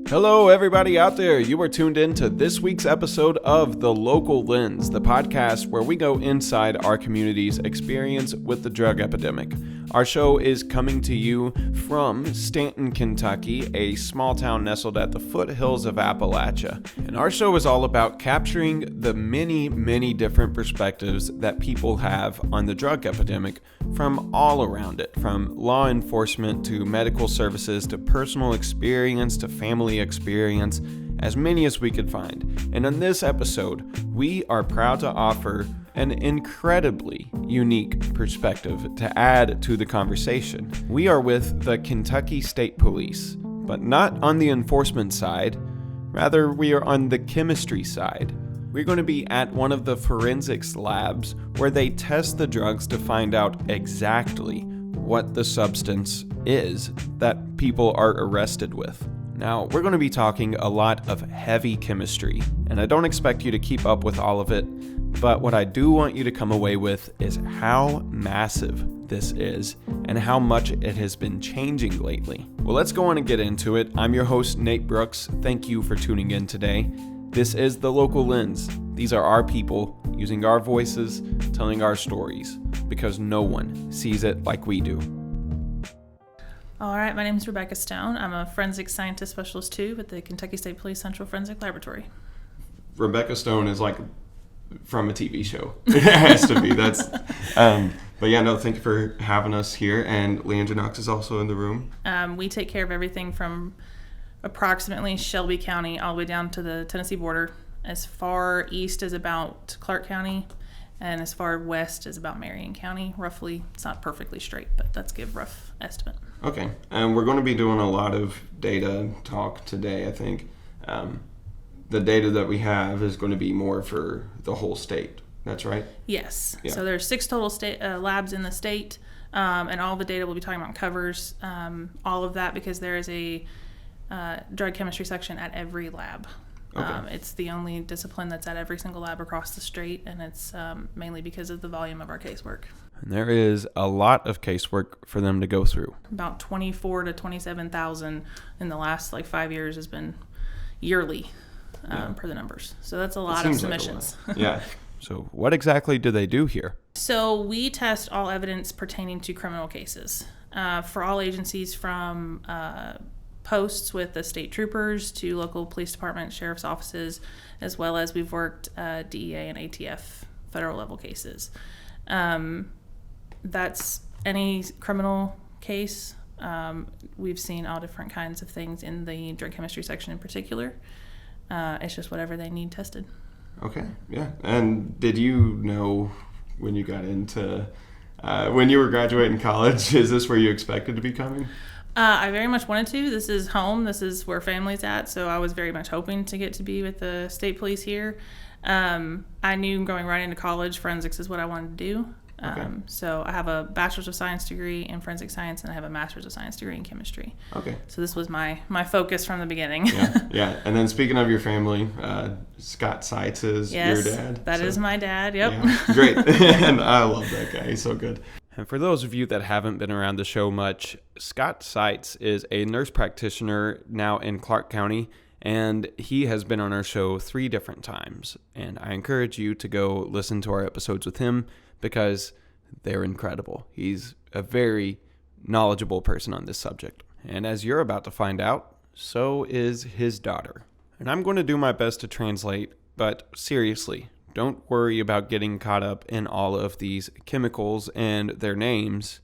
Hello, everybody out there. You are tuned in to this week's episode of The Local Lens, the podcast where we go inside our community's experience with the drug epidemic. Our show is coming to you from Stanton, Kentucky, a small town nestled at the foothills of Appalachia. And our show is all about capturing the many different perspectives that people have on the drug epidemic from all around it, from law enforcement to medical services to personal experience to family experience, as many as we could find. And on this episode, we are proud to offer an incredibly unique perspective to add to the conversation. We are with the Kentucky State Police, but not on the enforcement side. Rather, we are on the chemistry side. We're going to be at one of the forensics labs where they test the drugs to find out exactly what the substance is that people are arrested with. Now, we're going to be talking a lot of heavy chemistry, and I don't expect you to keep up with all of it, but what I do want you to come away with is how massive this is and how much it has been changing lately. Well, let's go on and get into it. I'm your host, Nate Brooks. Thank you for tuning in today. This is The Local Lens. These are our people using our voices, telling our stories, because no one sees it like we do. All right, my name is Rebecca Stone. I'm a forensic scientist specialist too with the Kentucky State Police Central Forensic Laboratory. Rebecca Stone is like from a TV show. It has to be. But yeah, no, thank you for having us here. And Leandra Knox is also in the room. We take care of everything from approximately Shelby County all the way down to the Tennessee border, as far east as about Clark County, and as far west as about Marion County, roughly. It's not perfectly straight, but let's give a rough estimate. Okay, and we're going to be doing a lot of data talk today, I think. The data that we have is going to be more for the whole state. That's right? Yes. Yeah. So there's 6 total state labs in the state, and all the data we'll be talking about covers all of that because there is a drug chemistry section at every lab. Okay. It's the only discipline that's at every single lab across the state, and it's mainly because of the volume of our casework. And there is a lot of casework for them to go through. About 24 to 27,000 in the last 5 years has been yearly per the numbers. So that's a lot of submissions. Like yeah. So what exactly do they do here? So we test all evidence pertaining to criminal cases for all agencies from posts with the state troopers to local police department, sheriff's offices, as well as we've worked DEA and ATF federal level cases. That's any criminal case. We've seen all different kinds of things in the drug chemistry section in particular. It's just whatever they need tested. Okay, yeah. And did you know when you got into, when you were graduating college, is this where you expected to be coming? I very much wanted to. This is home. This is where family's at. So I was very much hoping to get to be with the state police here. I knew going right into college, forensics is what I wanted to do. Okay. So I have a bachelor's of science degree in forensic science, and I have a master's of science degree in chemistry. Okay. So this was my focus from the beginning. Yeah. And then speaking of your family, Scott Seitz is your dad. That is my dad. Yep. Yeah, great. And I love that guy. He's so good. And for those of you that haven't been around the show much, Scott Seitz is a nurse practitioner now in Clark County, and he has been on our show 3 different times. And I encourage you to go listen to our episodes with him because they're incredible. He's a very knowledgeable person on this subject. And as you're about to find out, so is his daughter. And I'm going to do my best to translate, but seriously, don't worry about getting caught up in all of these chemicals and their names.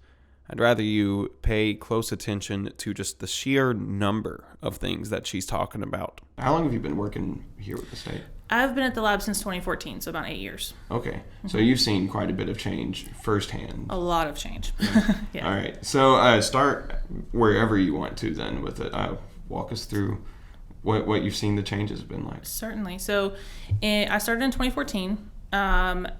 I'd rather you pay close attention to just the sheer number of things that she's talking about. How long have you been working here with the state? I've been at the lab since 2014, so about 8 years. Okay. Mm-hmm. So you've seen quite a bit of change firsthand. A lot of change. Yeah. All right. So start wherever you want to then with it. Walk us through what you've seen the changes have been like. Certainly. So I started in 2014, and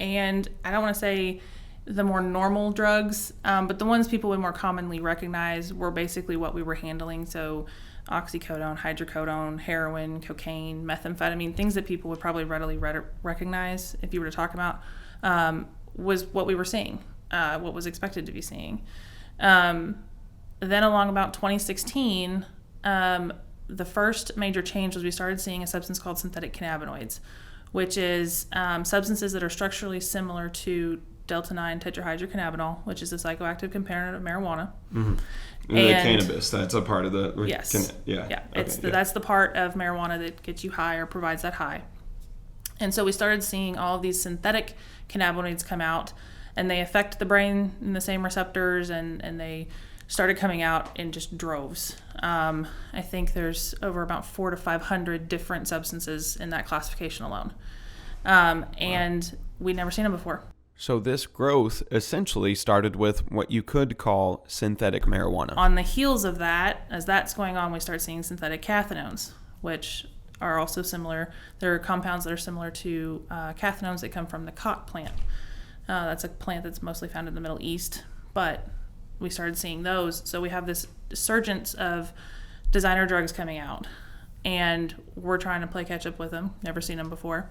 I don't want to say the more normal drugs, but the ones people would more commonly recognize were basically what we were handling. So oxycodone, hydrocodone, heroin, cocaine, methamphetamine, things that people would probably readily recognize if you were to talk about, was what we were seeing, what was expected to be seeing. Then along about 2016, the first major change was we started seeing a substance called synthetic cannabinoids, which is substances that are structurally similar to delta-9 tetrahydrocannabinol, which is a psychoactive component of marijuana. Mm-hmm. And the cannabis, that's a part of the... Yes. Okay, That's the part of marijuana that gets you high or provides that high. And so we started seeing all of these synthetic cannabinoids come out, and they affect the brain in the same receptors, and they started coming out in just droves. I think there's over about 400 to 500 different substances in that classification alone. And we'd never seen them before. So this growth essentially started with what you could call synthetic marijuana. On the heels of that, as that's going on, we start seeing synthetic cathinones, which are also similar. There are compounds that are similar to cathinones that come from the khat plant. That's a plant that's mostly found in the Middle East, but we started seeing those. So we have this resurgence of designer drugs coming out, and we're trying to play catch up with them. Never seen them before.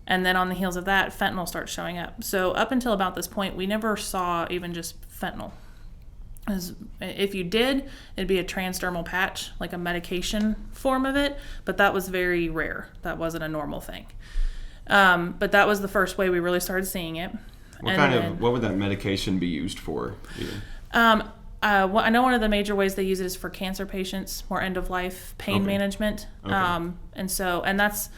And then on the heels of that, fentanyl starts showing up. So up until about this point, we never saw even just fentanyl. If you did, it'd be a transdermal patch, like a medication form of it, but that was very rare. That wasn't a normal thing. But that was the first way we really started seeing it. What would that medication be used for? I know one of the major ways they use it is for cancer patients, more end-of-life pain management. Okay. And that's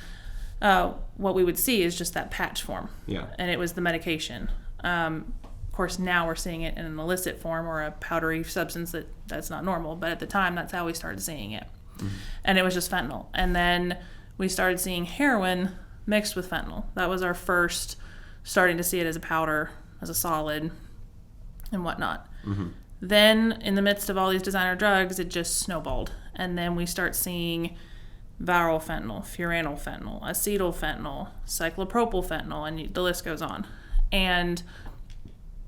what we would see is just that patch form. Yeah. And it was the medication. Of course, now we're seeing it in an illicit form or a powdery substance that's not normal. But at the time, that's how we started seeing it. Mm-hmm. And it was just fentanyl. And then we started seeing heroin mixed with fentanyl. That was our first starting to see it as a powder, as a solid, and whatnot. Mm-hmm. Then, in the midst of all these designer drugs, it just snowballed. And then we start seeing viral fentanyl, furanol fentanyl, acetyl fentanyl, cyclopropyl fentanyl, and the list goes on. And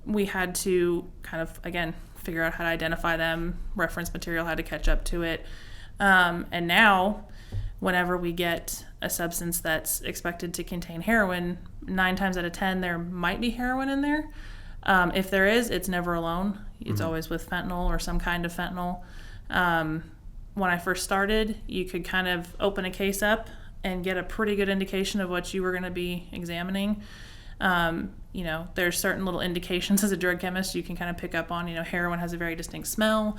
we had to kind of, again, figure out how to identify them. Reference material had to catch up to it. And now, whenever we get a substance that's expected to contain heroin, 9 times out of 10, there might be heroin in there. If there is, it's never alone. It's always with fentanyl or some kind of fentanyl. When I first started, you could kind of open a case up and get a pretty good indication of what you were going to be examining. There's certain little indications as a drug chemist you can kind of pick up on. Heroin has a very distinct smell.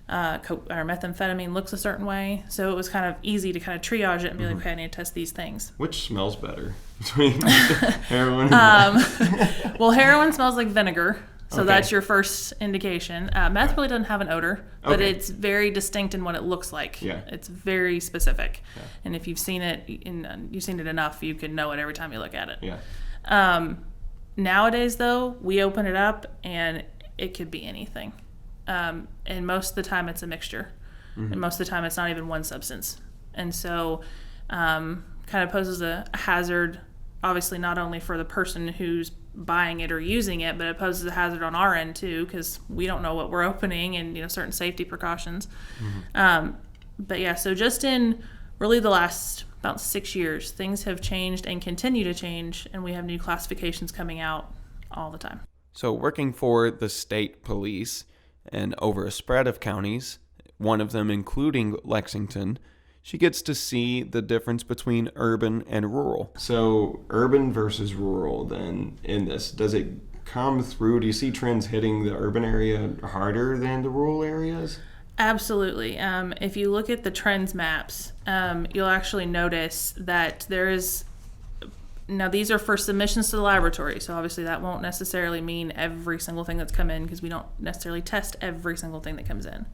Or methamphetamine looks a certain way. So it was kind of easy to kind of triage it and be like, okay, I need to test these things. Which smells better between heroin and well, heroin smells like vinegar. So that's your first indication. Meth really doesn't have an odor, but it's very distinct in what it looks like. Yeah. It's very specific. Yeah. And if you've seen it enough, you can know it every time you look at it. Yeah. Nowadays, though, we open it up and it could be anything. And most of the time it's a mixture. Mm-hmm. And most of the time it's not even one substance. And so kind of poses a hazard, obviously not only for the person who's buying it or using it, but it poses a hazard on our end too, because we don't know what we're opening and certain safety precautions. Mm-hmm. But yeah, so just in really the last about 6 years, things have changed and continue to change, and we have new classifications coming out all the time. So working for the state police and over a spread of counties, one of them including Lexington, she gets to see the difference between urban and rural. So urban versus rural then in this, does it come through? Do you see trends hitting the urban area harder than the rural areas? Absolutely. If you look at the trends maps, you'll actually notice that there is... Now, these are for submissions to the laboratory, so obviously that won't necessarily mean every single thing that's come in because we don't necessarily test every single thing that comes in.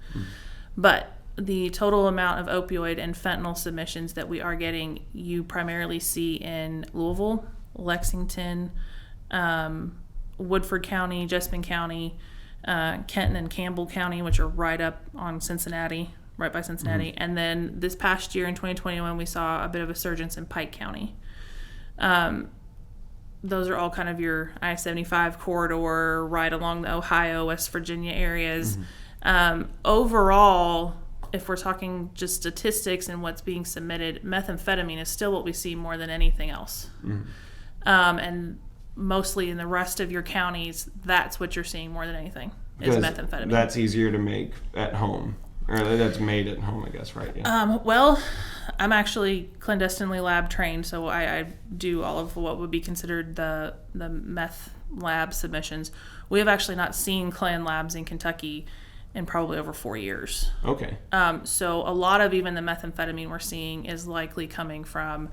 But the total amount of opioid and fentanyl submissions that we are getting, you primarily see in Louisville, Lexington, Woodford County, Jessamine County, Kenton and Campbell County, which are right up on Cincinnati, right by Cincinnati. Mm-hmm. And then this past year in 2021, we saw a bit of a surge in Pike County. Those are all kind of your I-75 corridor, right along the Ohio, West Virginia areas. Mm-hmm. Overall, if we're talking just statistics and what's being submitted, methamphetamine is still what we see more than anything else. Mm-hmm. And mostly in the rest of your counties, that's what you're seeing more than anything is methamphetamine. That's easier to make at home. Or that's made at home, I guess, right? Yeah. Well, I'm actually clandestinely lab trained, so I do all of what would be considered the meth lab submissions. We have actually not seen clan labs in Kentucky in probably over 4 years. Okay. So a lot of even the methamphetamine we're seeing is likely coming from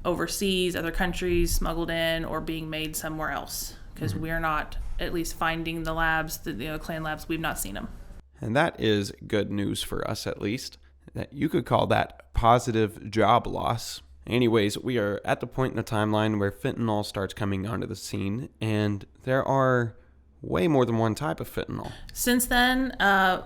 overseas, other countries, smuggled in, or being made somewhere else. Because we're not at least finding the labs, the clan labs, we've not seen them. And that is good news for us, at least. That you could call that positive job loss. Anyways, we are at the point in the timeline where fentanyl starts coming onto the scene, and there are way more than one type of fentanyl. Since then,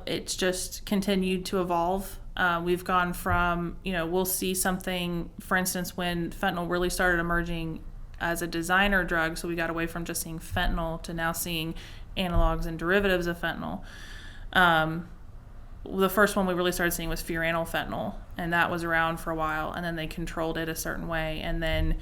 it's just continued to evolve. We've gone from, we'll see something, for instance, when fentanyl really started emerging as a designer drug, so we got away from just seeing fentanyl to now seeing analogs and derivatives of fentanyl. The first one we really started seeing was furanol fentanyl, and that was around for a while, and then they controlled it a certain way, and then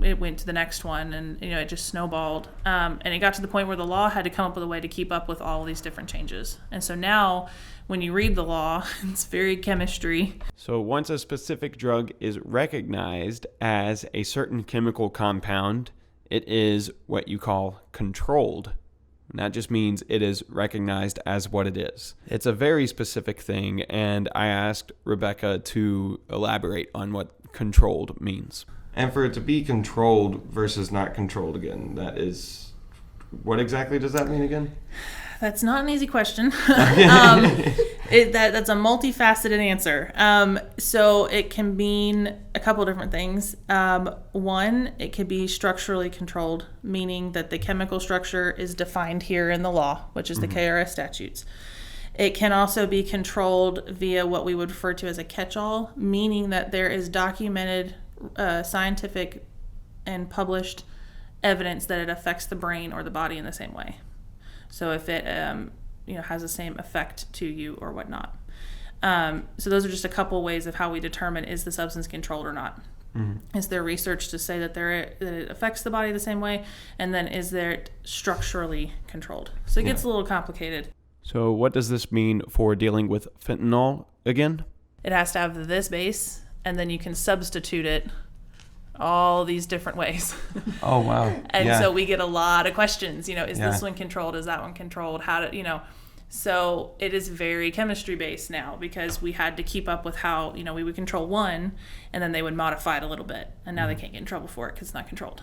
it went to the next one, and it just snowballed, and it got to the point where the law had to come up with a way to keep up with all of these different changes. And so now when you read the law, it's very chemistry. So once a specific drug is recognized as a certain chemical compound, it is what you call controlled. And that just means it is recognized as what it is. It's a very specific thing, and I asked Rebecca to elaborate on what controlled means. And for it to be controlled versus not controlled again, that is, what exactly does that mean again? That's not an easy question. That's a multifaceted answer. So it can mean a couple different things. One, it could be structurally controlled, meaning that the chemical structure is defined here in the law, which is the KRS statutes. It can also be controlled via what we would refer to as a catch-all, meaning that there is documented scientific and published evidence that it affects the brain or the body in the same way. So if it has the same effect to you or whatnot. So those are just a couple ways of how we determine is the substance controlled or not. Is there research to say that it affects the body the same way? And then is there structurally controlled? So it gets a little complicated. So what does this mean for dealing with fentanyl again? It has to have this base, and then you can substitute it all these different ways. Oh, wow. And so we get a lot of questions, is this one controlled? Is that one controlled? So it is very chemistry based now, because we had to keep up with how, we would control one and then they would modify it a little bit. And now they can't get in trouble for it because it's not controlled.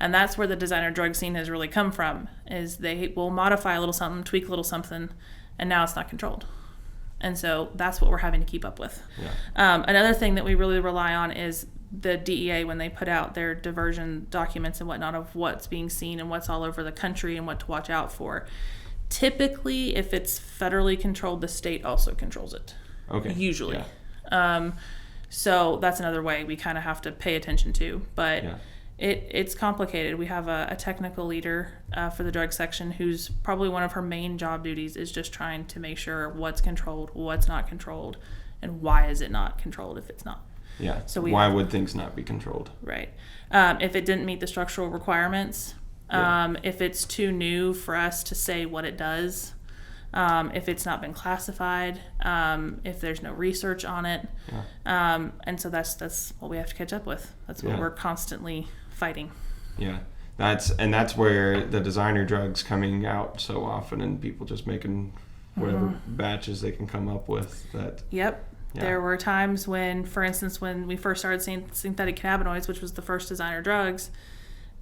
And that's where the designer drug scene has really come from, is they will modify a little something, tweak a little something, and now it's not controlled. And so that's what we're having to keep up with. Another thing that we really rely on is the DEA, when they put out their diversion documents and whatnot of what's being seen and what's all over the country and what to watch out for. Typically, if it's federally controlled, the state also controls it. Okay. Usually. So that's another way we kind of have to pay attention to. But it's complicated. We have a technical leader for the drug section who's probably one of her main job duties is just trying to make sure what's controlled, what's not controlled, and why is it not controlled if it's not. Yeah. So why would things not be controlled? Right. If it didn't meet the structural requirements, if it's too new for us to say what it does, if it's not been classified, if there's no research on it. And so that's what we have to catch up with. That's what we're constantly fighting. Yeah. That's where the designer drugs coming out so often and people just making whatever batches they can come up with. Yep. Yeah. There were times when, for instance, when we first started seeing synthetic cannabinoids, which was the first designer drugs,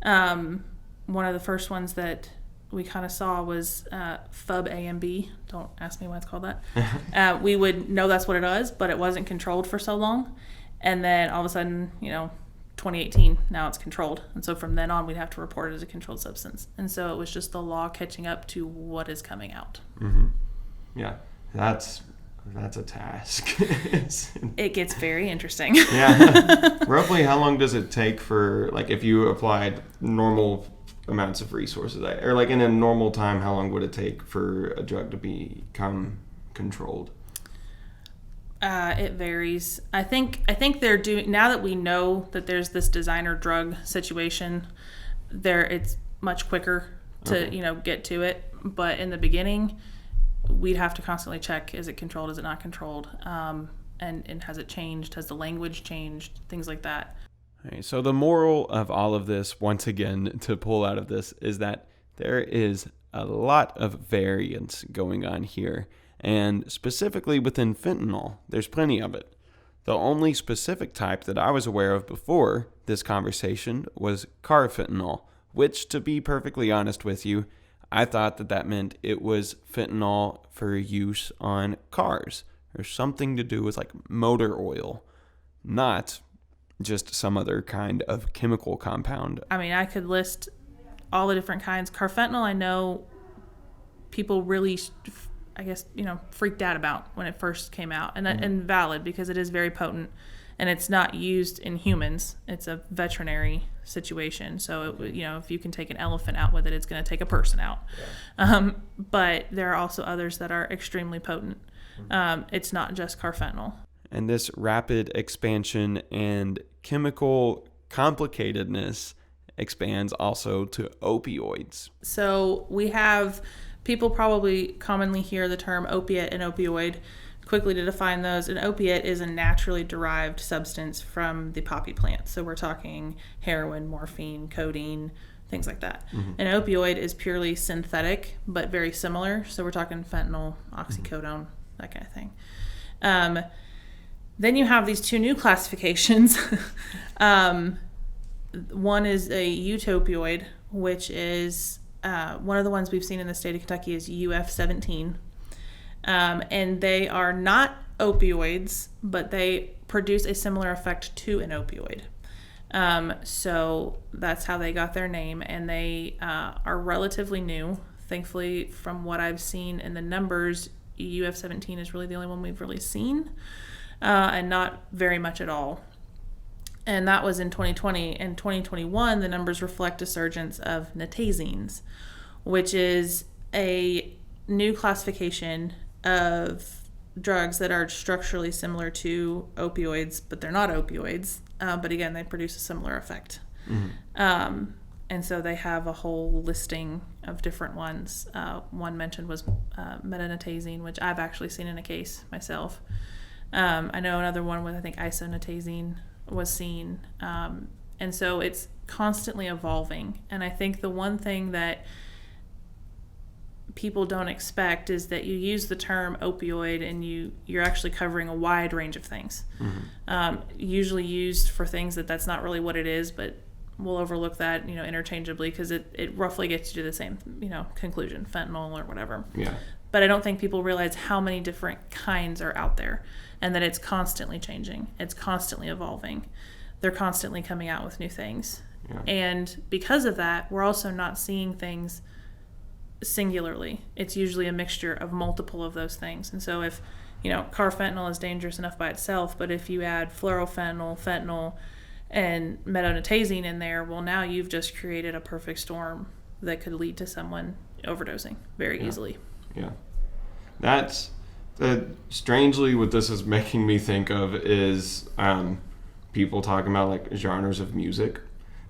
one of the first ones that we kind of saw was FUB A and B. Don't ask me why it's called that. We would know that's what it was, but it wasn't controlled for so long. And then all of a sudden, 2018, now it's controlled. And so from then on, we'd have to report it as a controlled substance. And so it was just the law catching up to what is coming out. Yeah, that's a task. It gets very interesting. Roughly how long does it take for, if you applied normal amounts of resources, or in a normal time, how long would it take for a drug to become controlled? It varies. I think they're doing, now that we know that there's this designer drug situation, it's much quicker to get to it. But in the beginning, we'd have to constantly check, is it controlled, is it not controlled, and has it changed, has the language changed, things like that. All right, so the moral of all of this, once again, to pull out of this, is that there is a lot of variance going on here. And specifically within fentanyl, there's plenty of it. The only specific type that I was aware of before this conversation was Carfentanyl, which, to be perfectly honest with you, I thought that meant it was fentanyl for use on cars or something to do with like motor oil, not just some other kind of chemical compound. I mean, I could list all the different kinds. Carfentanyl, I know people really, I guess, freaked out about when it first came out, and valid, because it is very potent, and it's not used in humans. It's a veterinary situation. So, if you can take an elephant out with it, it's going to take a person out. Yeah. But there are also others that are extremely potent. It's not just Carfentanyl. And this rapid expansion and chemical complicatedness expands also to opioids. So we have, people probably commonly hear the term opiate and opioid. Quickly to define those, an opiate is a naturally derived substance from the poppy plant. So we're talking heroin, morphine, codeine, things like that. Mm-hmm. An opioid is purely synthetic, but very similar. So we're talking fentanyl, oxycodone, that kind of thing. Then you have these two new classifications. One is a eutopioid, which is one of the ones we've seen in the state of Kentucky is UF17. And they are not opioids, but they produce a similar effect to an opioid. So that's how they got their name, and they are relatively new. Thankfully, from what I've seen in the numbers, UF17 is really the only one we've really seen, and not very much at all. And that was in 2020. In 2021, the numbers reflect a surgence of nitazines, which is a new classification of drugs that are structurally similar to opioids, but they're not opioids. But again, they produce a similar effect. Mm-hmm. And so they have a whole listing of different ones. One mentioned was metanitazine, which I've actually seen in a case myself. I know another one with, I think, isonitazine was seen. And so it's constantly evolving. And I think the one thing that people don't expect is that you use the term opioid and you're actually covering a wide range of things. Mm-hmm. Usually used for things that's not really what it is, but we'll overlook that, interchangeably, because it roughly gets you to the same, conclusion, fentanyl or whatever. Yeah. But I don't think people realize how many different kinds are out there, and that it's constantly changing. It's constantly evolving. They're constantly coming out with new things. Yeah. And because of that, we're also not seeing things singularly. It's usually a mixture of multiple of those things. And so if, carfentanyl is dangerous enough by itself, but if you add fluorofentanyl, fentanyl, and metonitazine in there, well, now you've just created a perfect storm that could lead to someone overdosing very easily. Yeah. That's strangely what this is making me think of is people talking about like genres of music,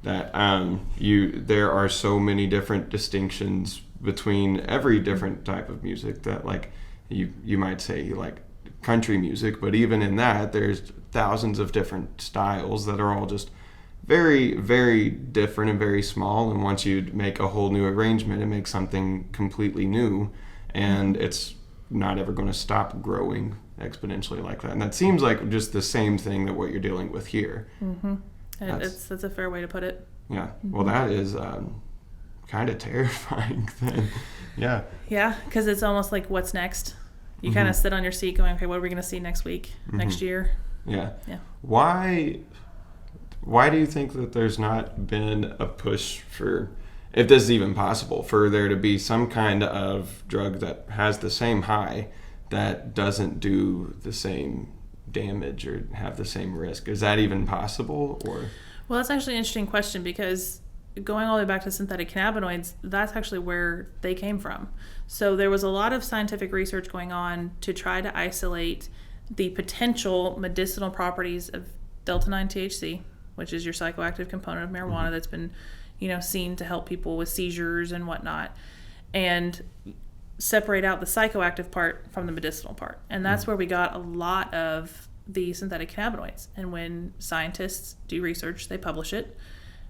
that there are so many different distinctions between every different type of music, that like you might say like country music, but even in that there's thousands of different styles that are all just very, very different and very small, and once you make a whole new arrangement, it makes something completely new, and it's not ever going to stop growing exponentially like that. And that seems like just the same thing that what you're dealing with here. Mm-hmm. That's a fair way to put it. Yeah. Well, that is kind of terrifying then. Yeah. Yeah, because it's almost like, what's next? You kind of sit on your seat going, okay, what are we going to see next week, next year? Yeah. Yeah. Why do you think that there's not been a push for, if this is even possible, for there to be some kind of drug that has the same high that doesn't do the same damage or have the same risk? Is that even possible? Or? Well, that's actually an interesting question, because going all the way back to synthetic cannabinoids, that's actually where they came from. So there was a lot of scientific research going on to try to isolate the potential medicinal properties of delta-9 THC, which is your psychoactive component of marijuana that's been, seen to help people with seizures and whatnot. And separate out the psychoactive part from the medicinal part. And that's where we got a lot of the synthetic cannabinoids. And when scientists do research, they publish it.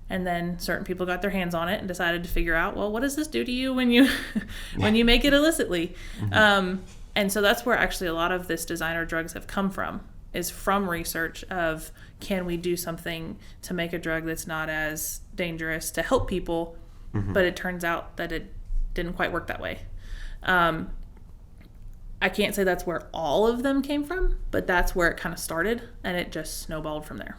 And then certain people got their hands on it and decided to figure out, well, what does this do to you when you when you make it illicitly? And so that's where actually a lot of this designer drugs have come from, is from research of, can we do something to make a drug that's not as dangerous to help people? But it turns out that it didn't quite work that way. I can't say that's where all of them came from, but that's where it kind of started, and it just snowballed from there.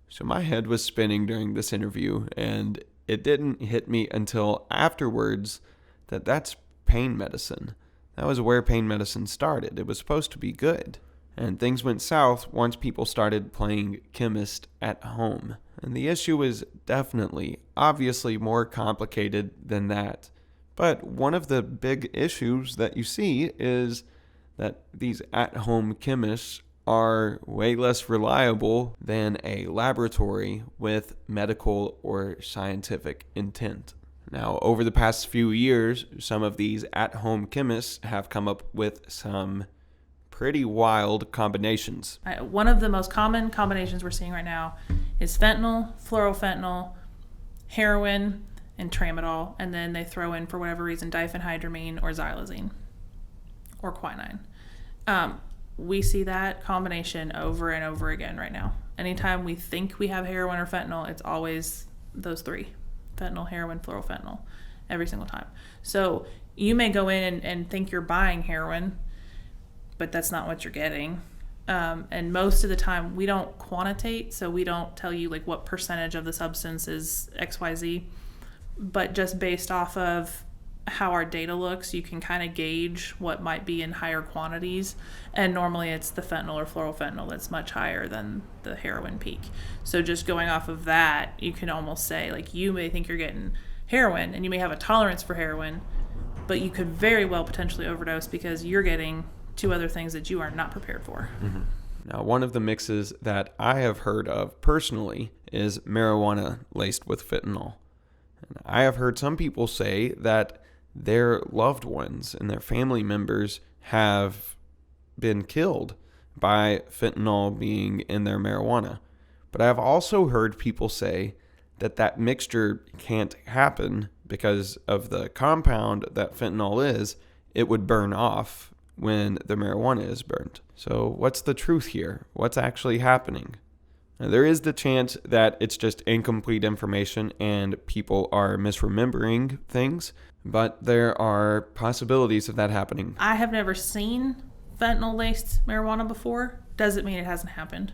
So my head was spinning during this interview, and it didn't hit me until afterwards that that's pain medicine. That was where pain medicine started. It was supposed to be good. And things went south once people started playing chemist at home. And the issue is definitely, obviously more complicated than that. But one of the big issues that you see is that these at-home chemists are way less reliable than a laboratory with medical or scientific intent. Now, over the past few years, some of these at-home chemists have come up with some pretty wild combinations. One of the most common combinations we're seeing right now is fentanyl, fluorofentanyl, heroin, and tramadol, and then they throw in, for whatever reason, diphenhydramine or xylazine or quinine. We see that combination over and over again right now. Anytime we think we have heroin or fentanyl, it's always those three: fentanyl, heroin, fluorofentanyl, every single time. So you may go in and think you're buying heroin, but that's not what you're getting. And most of the time we don't quantitate, so we don't tell you like what percentage of the substance is XYZ, but just based off of how our data looks, you can kind of gauge what might be in higher quantities. And normally it's the fentanyl or fluorofentanyl that's much higher than the heroin peak. So just going off of that, you can almost say, like, you may think you're getting heroin and you may have a tolerance for heroin, but you could very well potentially overdose because you're getting two other things that you are not prepared for. Now, one of the mixes that I have heard of personally is marijuana laced with fentanyl. And I have heard some people say that their loved ones and their family members have been killed by fentanyl being in their marijuana. But I've also heard people say that that mixture can't happen because of the compound that fentanyl is. It would burn off when the marijuana is burnt. So what's the truth here? What's actually happening? Now, there is the chance that it's just incomplete information and people are misremembering things, but there are possibilities of that happening. I have never seen fentanyl-laced marijuana before. Doesn't mean it hasn't happened.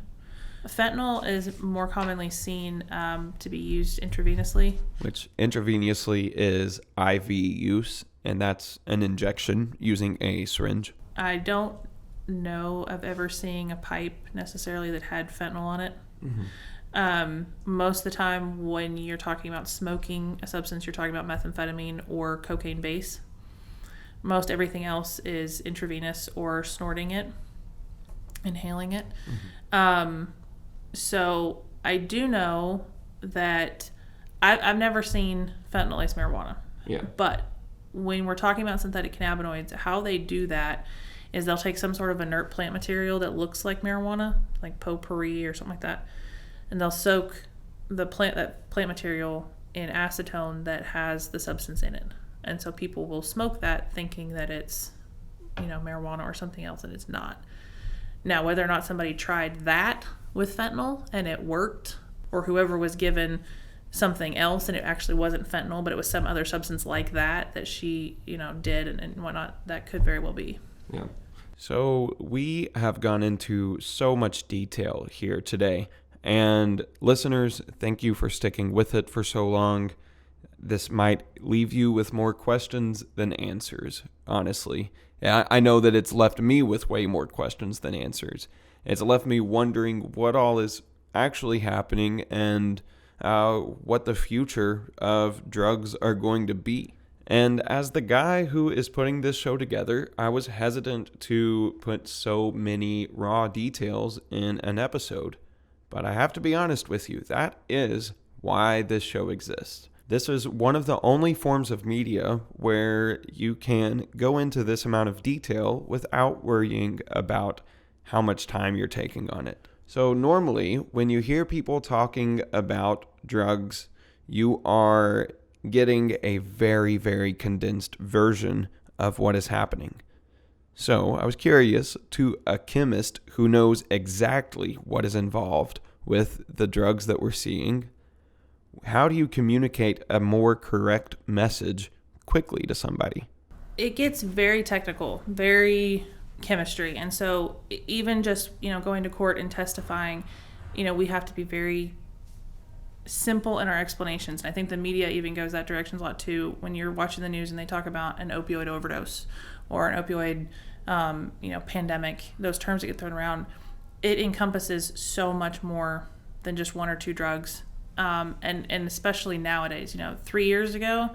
Fentanyl is more commonly seen to be used intravenously. Which intravenously is IV use, and that's an injection using a syringe. I don't know of ever seeing a pipe necessarily that had fentanyl on it. Most of the time when you're talking about smoking a substance, you're talking about methamphetamine or cocaine base. Most everything else is intravenous or snorting it, inhaling it. So I do know that I've never seen fentanyl-laced marijuana. Yeah. But when we're talking about synthetic cannabinoids, how they do that is they'll take some sort of inert plant material that looks like marijuana, like potpourri or something like that, and they'll soak that plant material in acetone that has the substance in it. And so people will smoke that thinking that it's, marijuana or something else, and it's not. Now, whether or not somebody tried that with fentanyl and it worked, or whoever was given something else and it actually wasn't fentanyl, but it was some other substance like that she, did and whatnot, that could very well be. Yeah. So we have gone into so much detail here today. And listeners, thank you for sticking with it for so long. This might leave you with more questions than answers, honestly. I know that it's left me with way more questions than answers. It's left me wondering what all is actually happening and what the future of drugs are going to be. And as the guy who is putting this show together, I was hesitant to put so many raw details in an episode. But I have to be honest with you, that is why this show exists. This is one of the only forms of media where you can go into this amount of detail without worrying about how much time you're taking on it. So normally, when you hear people talking about drugs, you are getting a very, very condensed version of what is happening. So I was curious to a chemist who knows exactly what is involved with the drugs that we're seeing. How do you communicate a more correct message quickly to somebody? It gets very technical, very chemistry. And so even just, going to court and testifying, we have to be very simple in our explanations. And I think the media even goes that direction a lot too. When you're watching the news and they talk about an opioid overdose or an opioid, pandemic, those terms that get thrown around, it encompasses so much more than just one or two drugs. And especially nowadays, 3 years ago,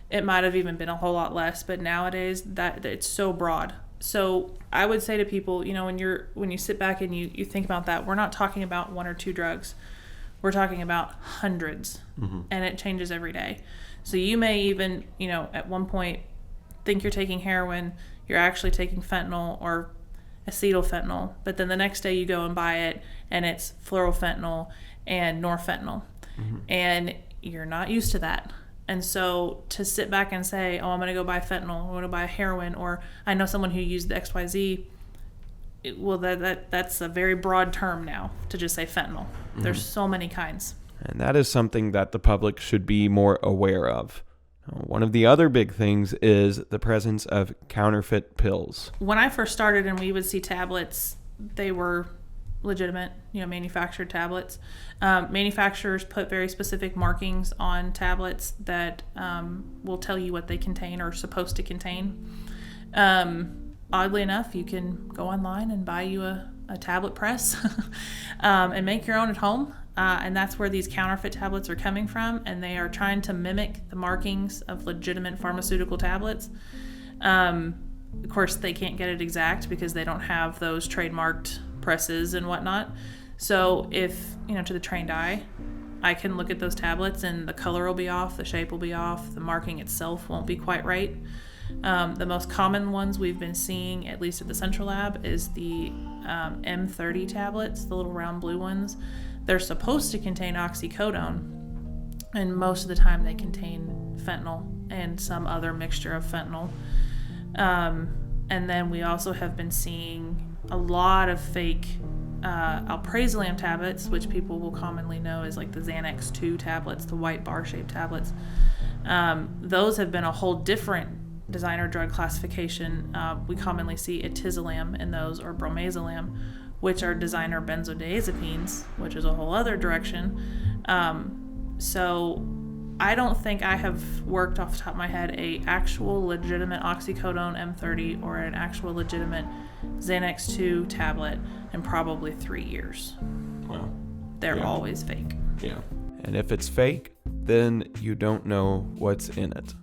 it might have even been a whole lot less, but nowadays that it's so broad. So I would say to people, when you sit back and you think about that, we're not talking about one or two drugs. We're talking about hundreds, and it changes every day. So you may even, at one point think you're taking heroin, you're actually taking fentanyl or acetylfentanyl, but then the next day you go and buy it and it's fluorofentanyl and norfentanyl. And you're not used to that. And so to sit back and say, I'm going to go buy fentanyl, I'm going to buy heroin, or I know someone who used the XYZ, that's a very broad term now to just say fentanyl. There's so many kinds. And that is something that the public should be more aware of. One of the other big things is the presence of counterfeit pills. When I first started and we would see tablets, they were legitimate, manufactured tablets. Manufacturers put very specific markings on tablets that will tell you what they contain or are supposed to contain. Oddly enough, you can go online and buy you a tablet press and make your own at home. And that's where these counterfeit tablets are coming from, and they are trying to mimic the markings of legitimate pharmaceutical tablets. Of course, they can't get it exact because they don't have those trademarked presses and whatnot. So if, to the trained eye, I can look at those tablets and the color will be off, the shape will be off, the marking itself won't be quite right. The most common ones we've been seeing, at least at the Central Lab, is the M30 tablets, the little round blue ones. They're supposed to contain oxycodone, and most of the time they contain fentanyl and some other mixture of fentanyl. And then we also have been seeing a lot of fake alprazolam tablets, which people will commonly know as like the Xanax 2 tablets, the white bar-shaped tablets. Those have been a whole different designer drug classification. We commonly see etizolam in those, or bromazolam, which are designer benzodiazepines, which is a whole other direction. So I don't think I have worked off the top of my head a actual legitimate oxycodone M30 or an actual legitimate Xanax 2 tablet in probably 3 years. Wow. They're always fake. Yeah. And if it's fake, then you don't know what's in it.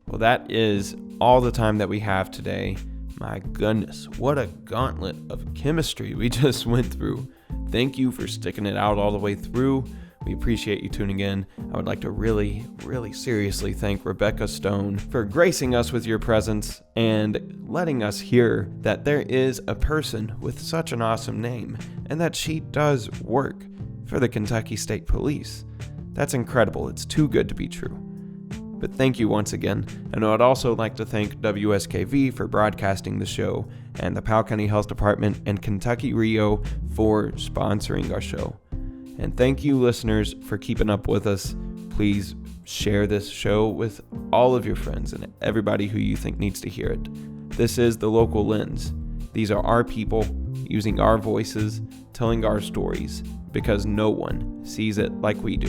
Well, that is all the time that we have today. My goodness, what a gauntlet of chemistry we just went through. Thank you for sticking it out all the way through. We appreciate you tuning in. I would like to really, really seriously thank Rebecca Stone for gracing us with your presence and letting us hear that there is a person with such an awesome name and that she does work for the Kentucky State Police. That's incredible. It's too good to be true. But thank you once again, and I would also like to thank WSKV for broadcasting the show, and the Powell County Health Department and Kentucky Rio for sponsoring our show. And thank you, listeners, for keeping up with us. Please share this show with all of your friends and everybody who you think needs to hear it. This is The Local Lens. These are our people using our voices, telling our stories, because no one sees it like we do.